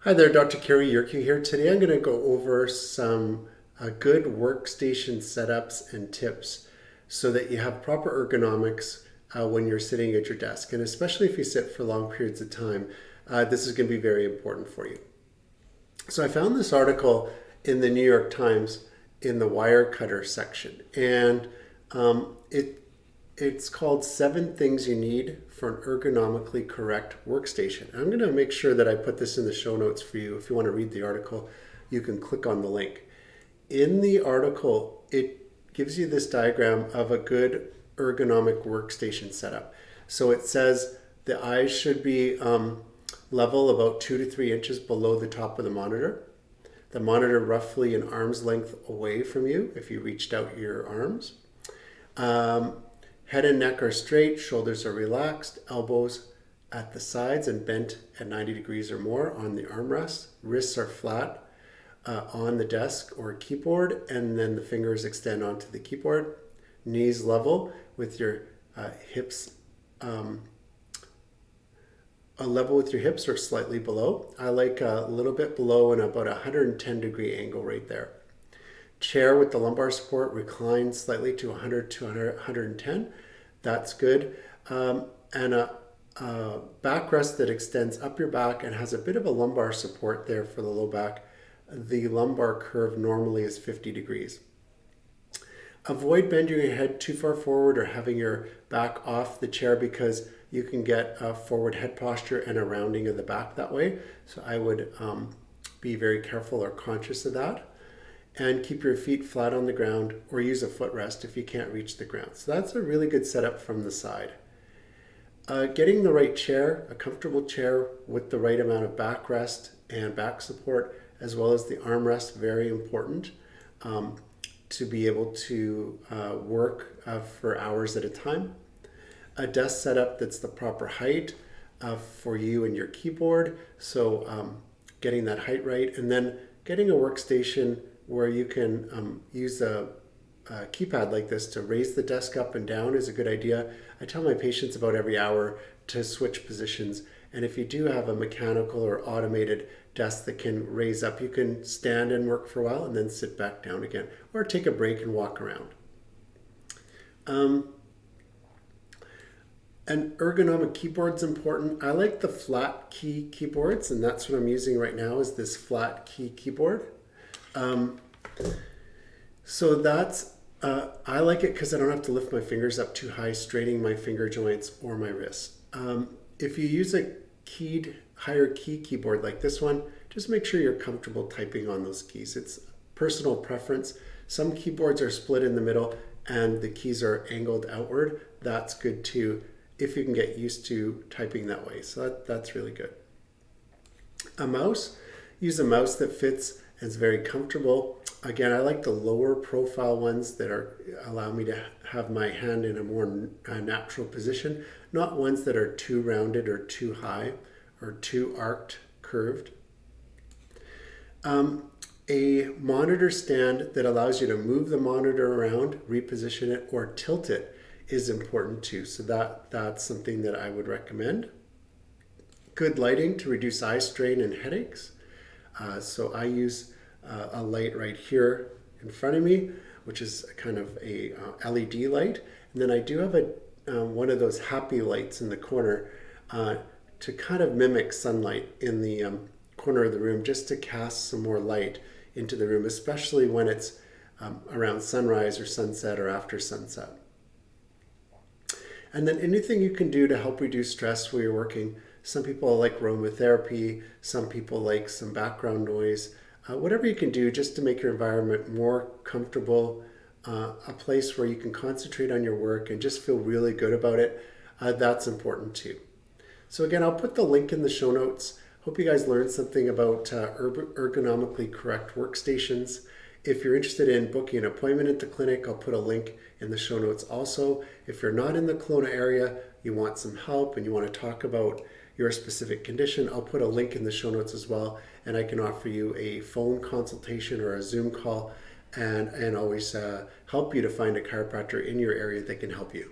Hi there, Dr. Cary, Yurkiw here. Today I'm going to go over some good workstation setups and tips so that you have proper ergonomics when you're sitting at your desk. And especially if you sit for long periods of time, this is going to be very important for you. So I found this article in the New York Times in the wire cutter section, and it's called 7 Things You Need for an Ergonomically Correct Workstation. I'm going to make sure that I put this in the show notes for you. If you want to read the article, you can click on the link. In the article, it gives you this diagram of a good ergonomic workstation setup. So it says the eyes should be level about 2 to 3 inches below the top of the monitor. The monitor roughly an arm's length away from you if you reached out your arms. Head and neck are straight, shoulders are relaxed, elbows at the sides and bent at 90 degrees or more on the armrest. Wrists are flat on the desk or keyboard, and then the fingers extend onto the keyboard. Knees level with your hips level with your hips or slightly below. I like a little bit below and about a 110-degree angle right there. Chair with the lumbar support reclined slightly to 100 to 110. That's good. And a backrest that extends up your back and has a bit of a lumbar support there for the low back. The lumbar curve normally is 50 degrees. Avoid bending your head too far forward or having your back off the chair because you can get a forward head posture and a rounding of the back that way. So I would be very careful or conscious of that. And keep your feet flat on the ground or use a footrest if you can't reach the ground. So that's a really good setup from the side. Getting the right chair, a comfortable chair with the right amount of backrest and back support, as well as the armrest, very important to be able to work for hours at a time. A desk setup that's the proper height for you and your keyboard, so getting that height right, and then getting a workstation where you can use a keypad like this to raise the desk up and down is a good idea. I tell my patients about every hour to switch positions, and if you do have a mechanical or automated desk that can raise up, you can stand and work for a while and then sit back down again, or take a break and walk around. An ergonomic keyboard's important. I like the flat key keyboards, and that's what I'm using right now is this flat key keyboard. So that's, I like it because I don't have to lift my fingers up too high, straining my finger joints or my wrists. If you use a higher key keyboard like this one, just make sure you're comfortable typing on those keys. It's personal preference. Some keyboards are split in the middle and the keys are angled outward. That's good too, if you can get used to typing that way. So that's really good. A mouse, use a mouse that fits and is very comfortable. Again, I like the lower profile ones that allow me to have my hand in a more natural position, not ones that are too rounded or too high or too arced, curved. A monitor stand that allows you to move the monitor around, reposition it, or tilt it is important too. So that's something that I would recommend. Good lighting to reduce eye strain and headaches. So I use a light right here in front of me, which is kind of a LED light. And then I do have one of those happy lights in the corner to kind of mimic sunlight in the corner of the room, just to cast some more light into the room, especially when it's around sunrise or sunset or after sunset. And then anything you can do to help reduce stress while you're working. Some people like aromatherapy, some people like some background noise. Whatever you can do just to make your environment more comfortable, a place where you can concentrate on your work and just feel really good about it, that's important too. So again, I'll put the link in the show notes. Hope you guys learned something about ergonomically correct workstations. If you're interested in booking an appointment at the clinic, I'll put a link in the show notes also. If you're not in the Kelowna area, you want some help and you want to talk about your specific condition, I'll put a link in the show notes as well, and I can offer you a phone consultation or a Zoom call and always help you to find a chiropractor in your area that can help you.